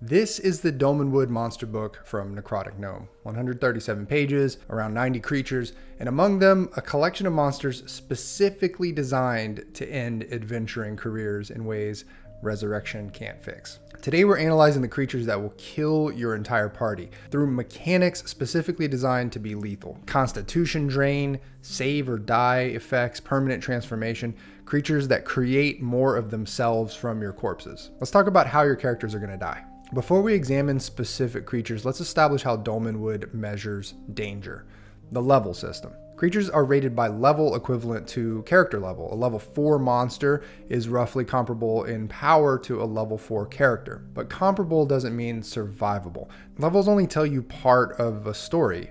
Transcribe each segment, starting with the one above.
This is the Dolmenwood monster book from Necrotic Gnome. 137 pages, around 90 creatures, and among them, a collection of monsters specifically designed to end adventuring careers in ways resurrection can't fix. Today we're analyzing the creatures that will kill your entire party through mechanics specifically designed to be lethal. Constitution drain, save or die effects, permanent transformation, creatures that create more of themselves from your corpses. Let's talk about how your characters are going to die. Before we examine specific creatures, let's establish how Dolmenwood measures danger. The level system. Creatures are rated by level equivalent to character level. A level 4 monster is roughly comparable in power to a level 4 character, but comparable doesn't mean survivable. Levels only tell you part of a story.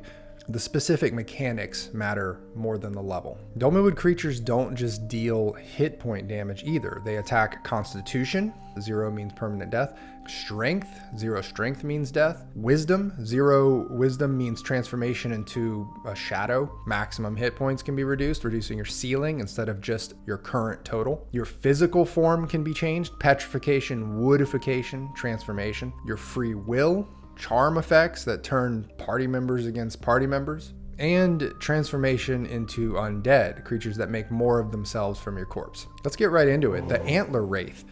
The specific mechanics matter more than the level. Dolmenwood creatures don't just deal hit point damage either. They attack Constitution, 0 means permanent death. Strength, 0 strength means death. Wisdom, 0 wisdom means transformation into a shadow. Maximum hit points can be reduced, reducing your ceiling instead of just your current total. Your physical form can be changed. Petrification, woodification, transformation. Your free will, charm effects that turn party members against party members, and transformation into undead, creatures that make more of themselves from your corpse. Let's get right into it. The antler wraith.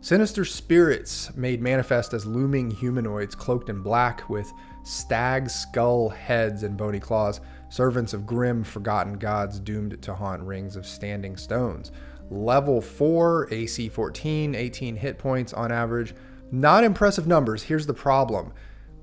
Sinister spirits made manifest as looming humanoids cloaked in black with stag skull heads and bony claws, servants of grim forgotten gods doomed to haunt rings of standing stones. Level 4, AC 14, 18 hit points on average. Not impressive numbers. Here's the problem.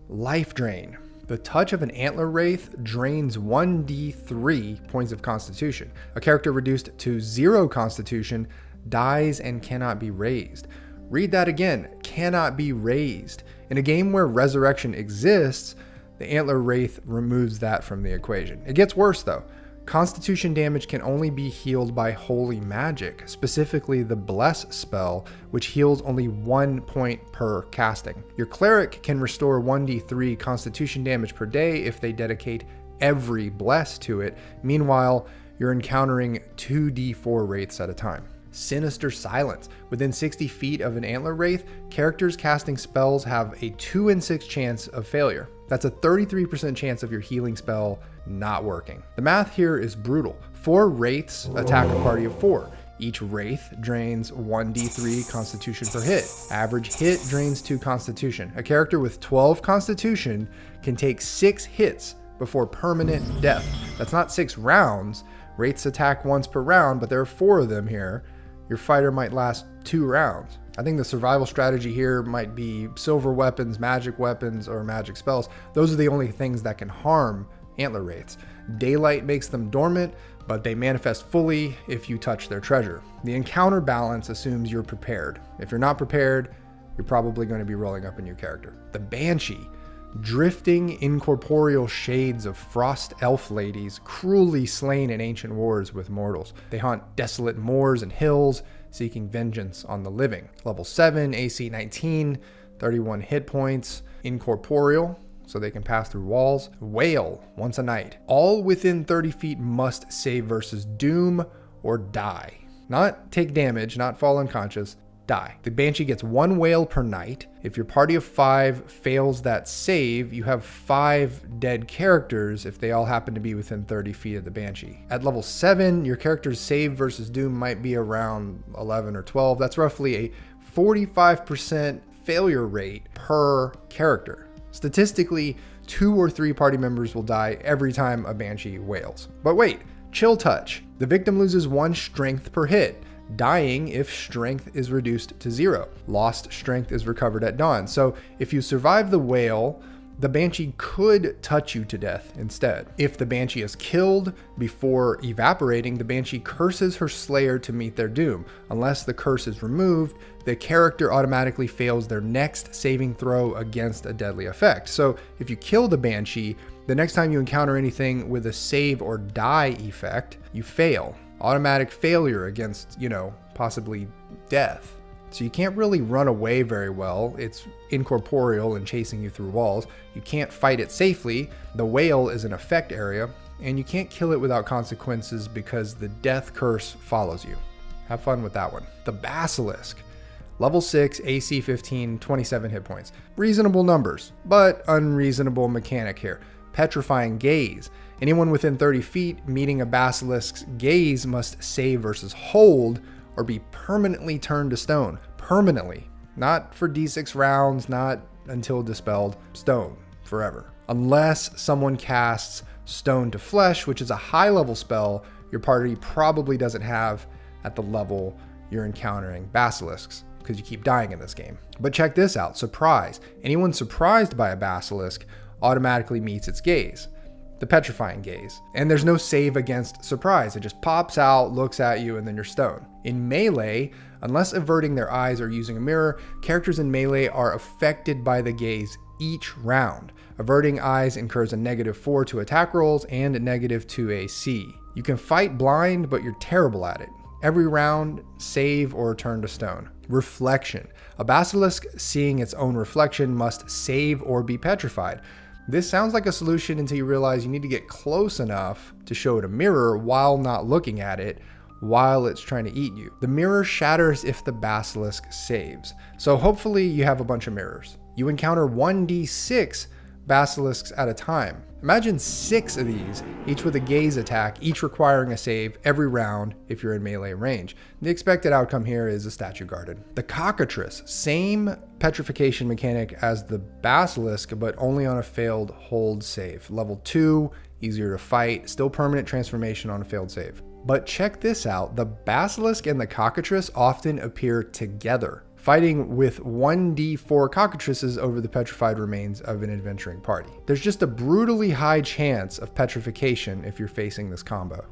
Life drain. The touch of an antler wraith drains 1d3 points of constitution. A character reduced to 0 constitution dies and cannot be raised. Read that again, cannot be raised. In a game where resurrection exists, the antler wraith removes that from the equation. It gets worse though. Constitution damage can only be healed by holy magic, specifically the Bless spell, which heals only 1 point per casting. Your cleric can restore 1d3 constitution damage per day if they dedicate every Bless to it. Meanwhile, you're encountering 2d4 wraiths at a time. Sinister silence. Within 60 feet of an antler wraith, characters casting spells have a 2 in 6 chance of failure. That's a 33% chance of your healing spell not working. The math here is brutal. 4 wraiths attack a party of 4. Each wraith drains 1d3 constitution per hit. Average hit drains 2 constitution. A character with 12 constitution can take 6 hits before permanent death. That's not 6 rounds. Wraiths attack once per round, but there are 4 of them here. Your fighter might last 2 rounds. I think the survival strategy here might be silver weapons, magic weapons, or magic spells. Those are the only things that can harm antler wraiths. Daylight makes them dormant, but they manifest fully if you touch their treasure. The encounter balance assumes you're prepared. If you're not prepared, you're probably going to be rolling up a new character. The banshee. Drifting incorporeal shades of frost elf ladies cruelly slain in ancient wars with mortals. They haunt desolate moors and hills, seeking vengeance on the living. Level 7, AC 19, 31 hit points, incorporeal, so they can pass through walls. Wail, once a night. All within 30 feet must save versus doom or die. Not take damage, not fall unconscious, die. The banshee gets 1 wail per night. If your party of 5 fails that save, you have 5 dead characters if they all happen to be within 30 feet of the banshee. At level 7, your character's save versus doom might be around 11 or 12. That's roughly a 45% failure rate per character. Statistically, 2 or 3 party members will die every time a banshee wails. But wait, chill touch. The victim loses 1 strength per hit, dying if strength is reduced to 0. Lost strength is recovered at dawn. So if you survive the wail, the banshee could touch you to death instead. If the banshee is killed before evaporating, the banshee curses her slayer to meet their doom. Unless the curse is removed, the character automatically fails their next saving throw against a deadly effect. So if you kill the banshee, the next time you encounter anything with a save or die effect, you fail. Automatic failure against, possibly death. So you can't really run away very well. It's incorporeal and chasing you through walls. You can't fight it safely. The wail is an effect area, and you can't kill it without consequences because the death curse follows you. Have fun with that one. The basilisk. Level 6, AC 15, 27 hit points. Reasonable numbers, but unreasonable mechanic here. Petrifying Gaze. Anyone within 30 feet meeting a basilisk's gaze must save versus hold or be permanently turned to stone. Permanently. Not for d6 rounds, not until dispelled. Stone. Forever. Unless someone casts Stone to Flesh, which is a high level spell your party probably doesn't have at the level you're encountering basilisks, because you keep dying in this game. But check this out. Surprise. Anyone surprised by a basilisk automatically meets its gaze. The Petrifying Gaze. And there's no save against surprise. It just pops out, looks at you, and then you're stone. In melee, unless averting their eyes or using a mirror, characters in melee are affected by the gaze each round. Averting eyes incurs a -4 to attack rolls and a -2 AC. You can fight blind, but you're terrible at it. Every round, save or turn to stone. Reflection. A basilisk seeing its own reflection must save or be petrified. This sounds like a solution until you realize you need to get close enough to show it a mirror while not looking at it while it's trying to eat you. The mirror shatters if the basilisk saves. So hopefully you have a bunch of mirrors. You encounter 1d6 basilisks at a time. Imagine 6 of these, each with a gaze attack, each requiring a save every round if you're in melee range. The expected outcome here is a statue guarded. The cockatrice, same petrification mechanic as the basilisk, but only on a failed hold save. Level 2, easier to fight, still permanent transformation on a failed save. But check this out, the basilisk and the cockatrice often appear together, fighting with 1d4 cockatrices over the petrified remains of an adventuring party. There's just a brutally high chance of petrification if you're facing this combo.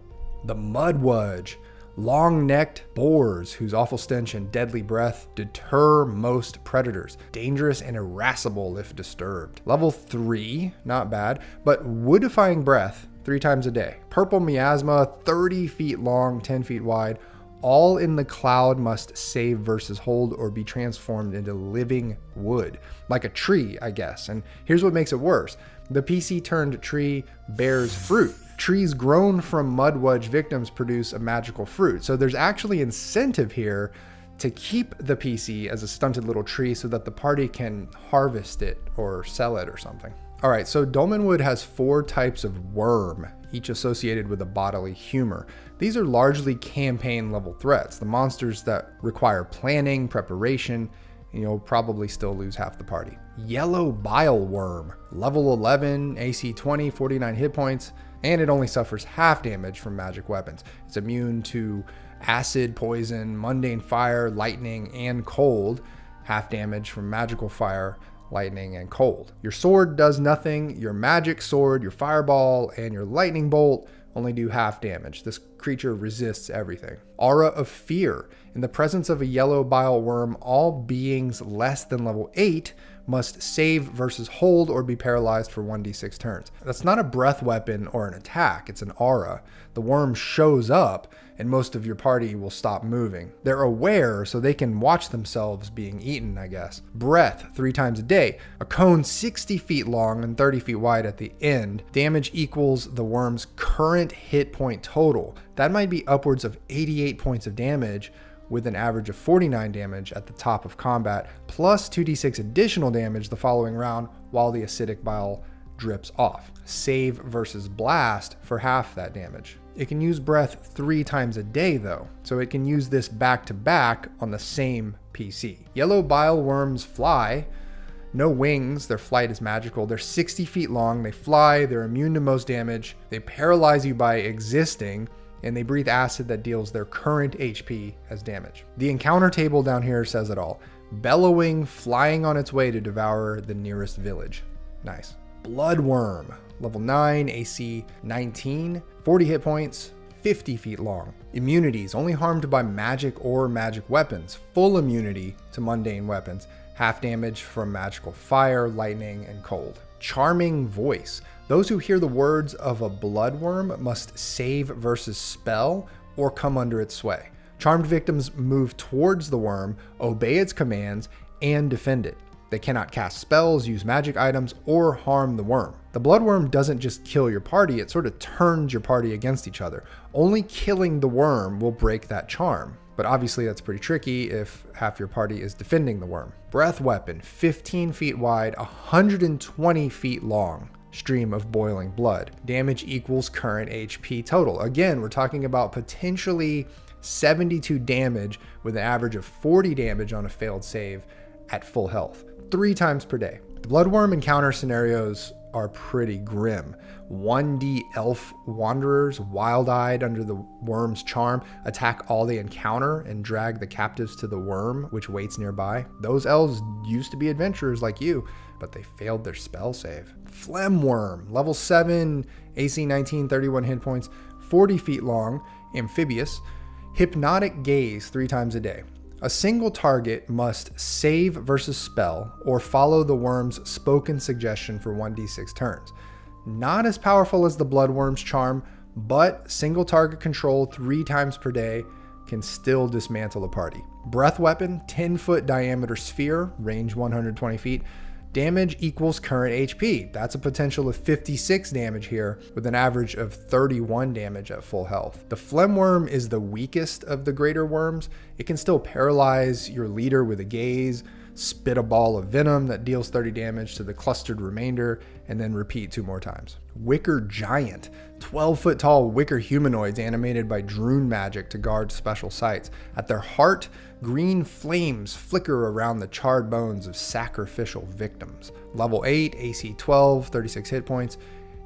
The mud wedge. Long-necked boars whose awful stench and deadly breath deter most predators. Dangerous and irascible if disturbed. Level 3, not bad, but wood-defying breath 3 times a day. Purple miasma, 30 feet long, 10 feet wide. All in the cloud must save versus hold or be transformed into living wood. Like a tree, I guess. And here's what makes it worse. The PC-turned tree bears fruit. Trees grown from mud wedge victims produce a magical fruit. So there's actually incentive here to keep the PC as a stunted little tree so that the party can harvest it or sell it or something. All right, so Dolmenwood has 4 types of worm, each associated with a bodily humor. These are largely campaign level threats, the monsters that require planning, preparation, and you'll probably still lose half the party. Yellow bile worm, level 11, AC 20, 49 hit points, and it only suffers half damage from magic weapons. It's immune to acid, poison, mundane fire, lightning, and cold, half damage from magical fire, lightning, and cold. Your sword does nothing. Your magic sword, your fireball, and your lightning bolt only do half damage. This creature resists everything. Aura of Fear. In the presence of a yellow bile worm, all beings less than level 8 must save versus hold or be paralyzed for 1d6 turns. That's not a breath weapon or an attack, it's an aura. The worm shows up and most of your party will stop moving. They're aware, so they can watch themselves being eaten, I guess. Breath 3 times a day. A cone 60 feet long and 30 feet wide at the end. Damage equals the worm's current hit point total. That might be upwards of 88 points of damage, with an average of 49 damage at the top of combat, plus 2d6 additional damage the following round while the acidic bile drips off. Save versus blast for half that damage. It can use breath 3 times a day though, so it can use this back to back on the same PC. Yellow bile worms fly. No wings, their flight is magical. They're 60 feet long, they fly, they're immune to most damage, they paralyze you by existing, and they breathe acid that deals their current HP as damage. The encounter table down here says it all. Bellowing, flying on its way to devour the nearest village. Nice. Bloodworm, level 9, AC 19, 40 hit points, 50 feet long. Immunities, only harmed by magic or magic weapons. Full immunity to mundane weapons. Half damage from magical fire, lightning, and cold. Charming Voice. Those who hear the words of a bloodworm must save versus spell or come under its sway. Charmed victims move towards the worm, obey its commands, and defend it. They cannot cast spells, use magic items, or harm the worm. The bloodworm doesn't just kill your party, it sort of turns your party against each other. Only killing the worm will break that charm. But obviously that's pretty tricky if half your party is defending the worm. Breath weapon, 15 feet wide, 120 feet long. Stream of boiling blood. Damage equals current HP total. Again, we're talking about potentially 72 damage with an average of 40 damage on a failed save at full health, 3 times per day. The bloodworm encounter scenarios are pretty grim. 1D elf wanderers, wild-eyed under the worm's charm, attack all they encounter and drag the captives to the worm, which waits nearby. Those elves used to be adventurers like you, but they failed their spell save. Phlegm worm, level 7, AC 19, 31 hit points, 40 feet long, amphibious, hypnotic gaze 3 times a day. A single target must save versus spell or follow the worm's spoken suggestion for 1d6 turns. Not as powerful as the bloodworm's charm, but single target control 3 times per day can still dismantle a party. Breath weapon, 10-foot diameter sphere, range 120 feet. Damage equals current HP. That's a potential of 56 damage here with an average of 31 damage at full health. The phlegm worm is the weakest of the greater worms. It can still paralyze your leader with a gaze, spit a ball of venom that deals 30 damage to the clustered remainder, and then repeat 2 more times. Wicker giant, 12-foot tall wicker humanoids animated by Droon magic to guard special sites. At their heart, green flames flicker around the charred bones of sacrificial victims. Level 8, AC 12, 36 hit points.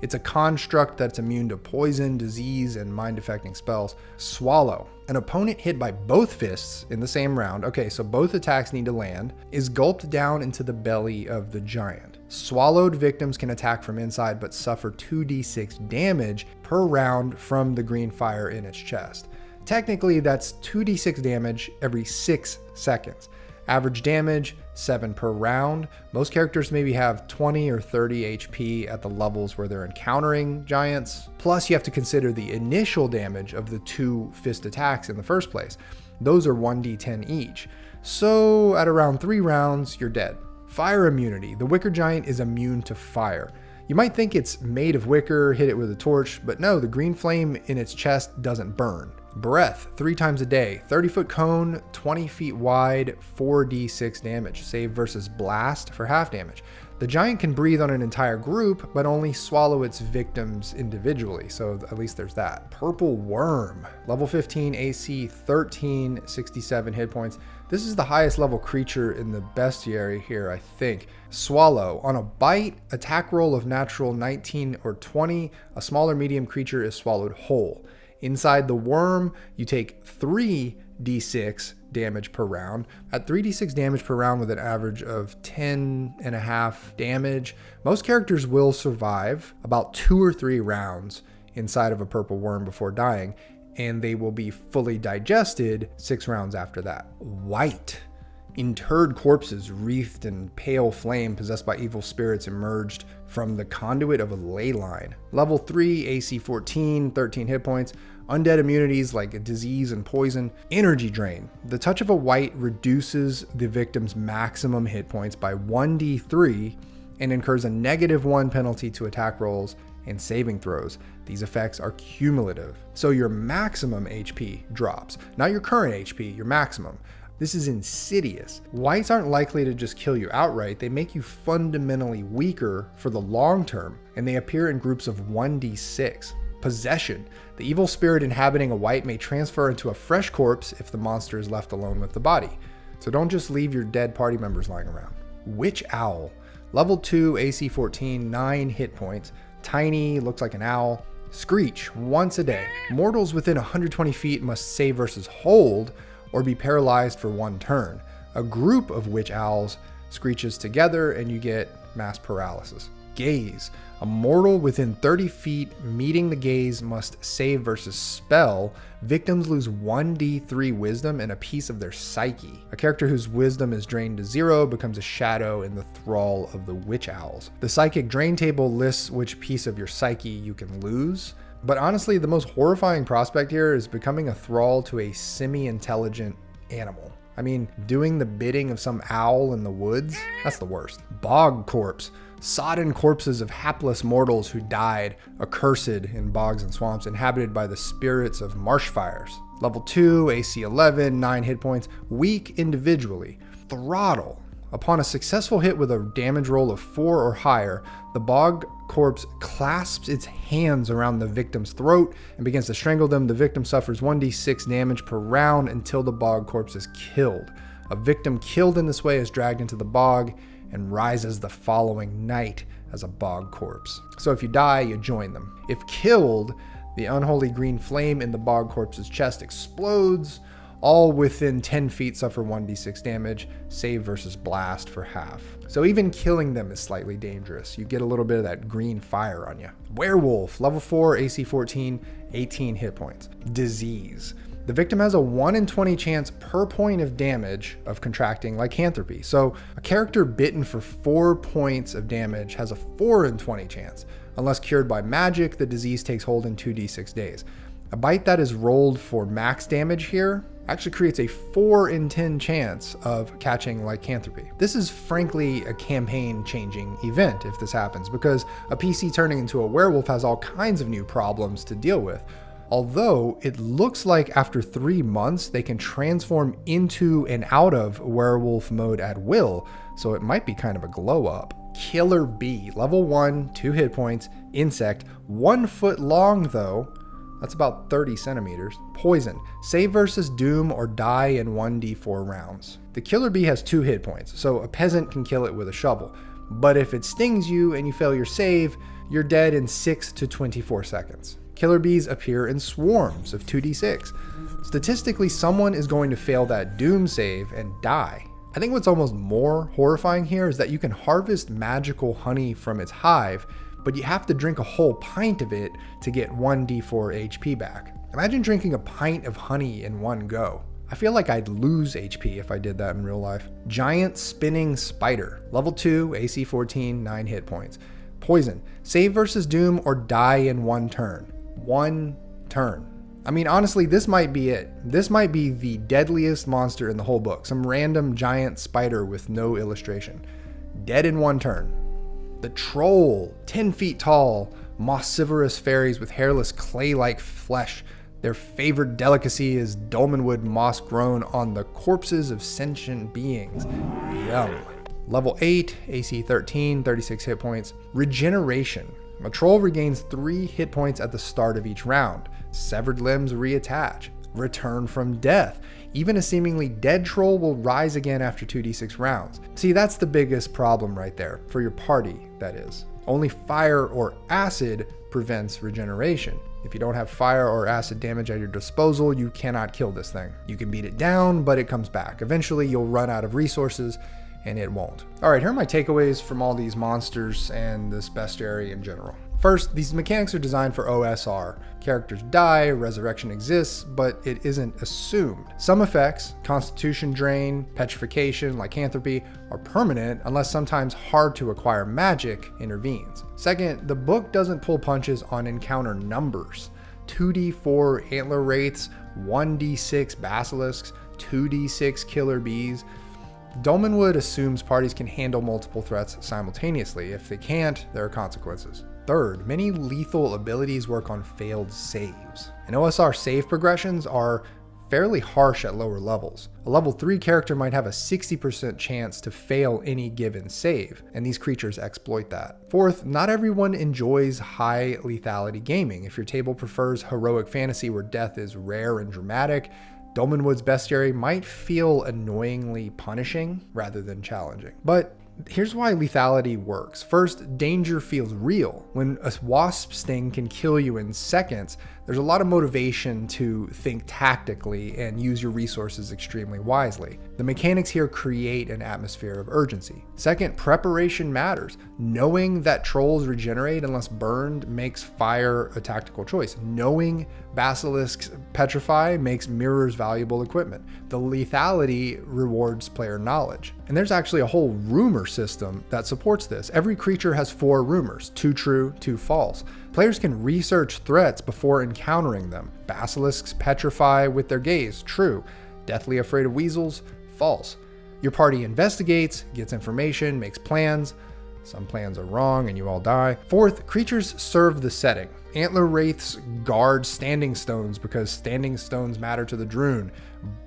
It's a construct that's immune to poison, disease, and mind-affecting spells. Swallow. An opponent hit by both fists in the same round, okay, so both attacks need to land, is gulped down into the belly of the giant. Swallowed victims can attack from inside but suffer 2d6 damage per round from the green fire in its chest. Technically, that's 2d6 damage every 6 seconds. Average damage, 7 per round. Most characters maybe have 20 or 30 HP at the levels where they're encountering giants. Plus, you have to consider the initial damage of the 2 fist attacks in the first place. Those are 1d10 each. So at around 3 rounds, you're dead. Fire immunity. The wicker giant is immune to fire. You might think it's made of wicker, hit it with a torch, but no, the green flame in its chest doesn't burn. Breath, 3 times a day, 30-foot cone, 20 feet wide, 4d6 damage. Save versus blast for half damage. The giant can breathe on an entire group, but only swallow its victims individually, so at least there's that. Purple worm, level 15, AC 13, 67 hit points. This is the highest level creature in the bestiary here, I think. Swallow. On a bite, attack roll of natural 19 or 20, a smaller medium creature is swallowed whole. Inside the worm, you take 3d6 damage per round. At 3d6 damage per round with an average of 10.5 damage, most characters will survive about 2 or 3 rounds inside of a purple worm before dying, and they will be fully digested 6 rounds after that. Wight. Interred corpses wreathed in pale flame possessed by evil spirits emerged from the conduit of a ley line. Level 3, AC 14, 13 hit points. Undead immunities like disease and poison. Energy drain. The touch of a wight reduces the victim's maximum hit points by 1d3 and incurs a -1 penalty to attack rolls and saving throws. These effects are cumulative. So your maximum HP drops. Not your current HP, your maximum. This is insidious. Wights aren't likely to just kill you outright, they make you fundamentally weaker for the long term, and they appear in groups of 1d6. Possession. The evil spirit inhabiting a wight may transfer into a fresh corpse if the monster is left alone with the body. So don't just leave your dead party members lying around. Witch owl. Level 2, AC 14, 9 hit points. Tiny, looks like an owl. Screech, once a day. Mortals within 120 feet must save versus hold, or be paralyzed for 1 turn. A group of witch owls screeches together and you get mass paralysis. Gaze. A mortal within 30 feet meeting the gaze must save versus spell. Victims lose 1d3 wisdom and a piece of their psyche. A character whose wisdom is drained to 0 becomes a shadow in the thrall of the witch owls. The psychic drain table lists which piece of your psyche you can lose. But honestly, the most horrifying prospect here is becoming a thrall to a semi-intelligent animal. I mean, doing the bidding of some owl in the woods? That's the worst. Bog corpse. sodden corpses of hapless mortals who died, accursed in bogs and swamps, inhabited by the spirits of marsh fires. Level 2, AC 11, 9 hit points, weak individually. Throttle. Upon a successful hit with a damage roll of 4 or higher, the bog corpse clasps its hands around the victim's throat and begins to strangle them. The victim suffers 1d6 damage per round until the bog corpse is killed. A victim killed in this way is dragged into the bog and rises the following night as a bog corpse. So if you die, you join them. If killed, the unholy green flame in the bog corpse's chest explodes. All within 10 feet suffer 1d6 damage, save versus blast for half. So even killing them is slightly dangerous. You get a little bit of that green fire on you. Werewolf, level 4, AC 14, 18 hit points. Disease. The victim has a 1 in 20 chance per point of damage of contracting lycanthropy. So a character bitten for 4 points of damage has a 4 in 20 chance. Unless cured by magic, the disease takes hold in 2d6 days. A bite that is rolled for max damage here actually creates a 4 in 10 chance of catching lycanthropy. This is frankly a campaign-changing event if this happens, because a PC turning into a werewolf has all kinds of new problems to deal with. Although it looks like after 3 months they can transform into and out of werewolf mode at will, so it might be kind of a glow up. Killer Bee, level 1, 2 hit points, insect, 1 foot long though. That's about 30 centimeters. Poison. Save versus doom or die in 1d4 rounds. The killer bee has 2 hit points, so a peasant can kill it with a shovel. But if it stings you and you fail your save, you're dead in 6 to 24 seconds. Killer bees appear in swarms of 2d6. Statistically, someone is going to fail that doom save and die. I think what's almost more horrifying here is that you can harvest magical honey from its hive, but you have to drink a whole pint of it to get 1d4 HP back. Imagine drinking a pint of honey in one go. I feel like I'd lose HP if I did that in real life. Giant spinning spider, level 2, AC 14, 9 hit points. Poison, save versus doom or die in 1 turn. 1 turn. I mean, honestly, this might be it. This might be the deadliest monster in the whole book. Some random giant spider with no illustration. Dead in 1 turn. The troll, 10 feet tall, mossivorous fairies with hairless clay-like flesh. Their favorite delicacy is Dolmenwood moss grown on the corpses of sentient beings. Yum. Level 8, AC 13, 36 hit points. Regeneration. A troll regains 3 hit points at the start of each round. Severed limbs reattach. Return from death. Even a seemingly dead troll will rise again after 2d6 rounds. See, that's the biggest problem right there, for your party, that is. Only fire or acid prevents regeneration. If you don't have fire or acid damage at your disposal, you cannot kill this thing. You can beat it down, but it comes back. Eventually, you'll run out of resources, and it won't. All right, here are my takeaways from all these monsters and this bestiary in general. First, these mechanics are designed for OSR. Characters die, resurrection exists, but it isn't assumed. Some effects, constitution drain, petrification, lycanthropy, are permanent unless sometimes hard to acquire magic intervenes. Second, the book doesn't pull punches on encounter numbers. 2d4 antler wraiths, 1d6 basilisks, 2d6 killer bees. Dolmenwood assumes parties can handle multiple threats simultaneously. If they can't, there are consequences. Third, many lethal abilities work on failed saves. And OSR save progressions are fairly harsh at lower levels. A level 3 character might have a 60% chance to fail any given save, and these creatures exploit that. Fourth, not everyone enjoys high lethality gaming. If your table prefers heroic fantasy where death is rare and dramatic, Dolmenwood's bestiary might feel annoyingly punishing rather than challenging. But here's why lethality works. First, danger feels real. When a wasp sting can kill you in seconds, there's a lot of motivation to think tactically and use your resources extremely wisely. The mechanics here create an atmosphere of urgency. Second, preparation matters. Knowing that trolls regenerate unless burned makes fire a tactical choice. Knowing basilisks petrify makes mirrors valuable equipment. The lethality rewards player knowledge. And there's actually a whole rumor system that supports this. Every creature has 4 rumors, 2 true, 2 false. Players can research threats before encountering them. Basilisks petrify with their gaze, true. Deathly afraid of weasels, false. Your party investigates, gets information, makes plans. Some plans are wrong and you all die. Fourth, creatures serve the setting. Antler wraiths guard standing stones because standing stones matter to the Droon.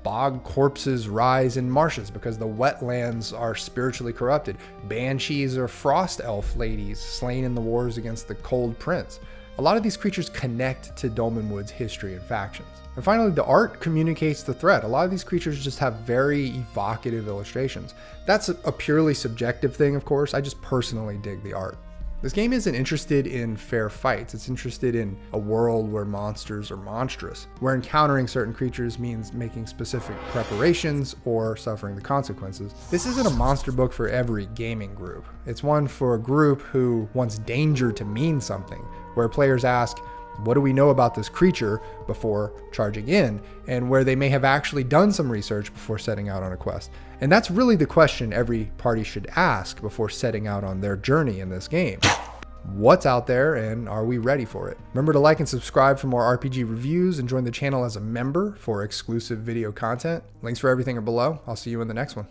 Bog corpses rise in marshes because the wetlands are spiritually corrupted. Banshees are frost elf ladies slain in the wars against the Cold Prince. A lot of these creatures connect to Dolmenwood's history and factions. And finally, the art communicates the threat. A lot of these creatures just have very evocative illustrations. That's a purely subjective thing, of course. I just personally dig the art. This game isn't interested in fair fights. It's interested in a world where monsters are monstrous, where encountering certain creatures means making specific preparations or suffering the consequences. This isn't a monster book for every gaming group. It's one for a group who wants danger to mean something, where players ask, what do we know about this creature before charging in, and where they may have actually done some research before setting out on a quest. And that's really the question every party should ask before setting out on their journey in this game. What's out there, and are we ready for it? Remember to like and subscribe for more RPG reviews, and join the channel as a member for exclusive video content. Links for everything are below. I'll see you in the next one.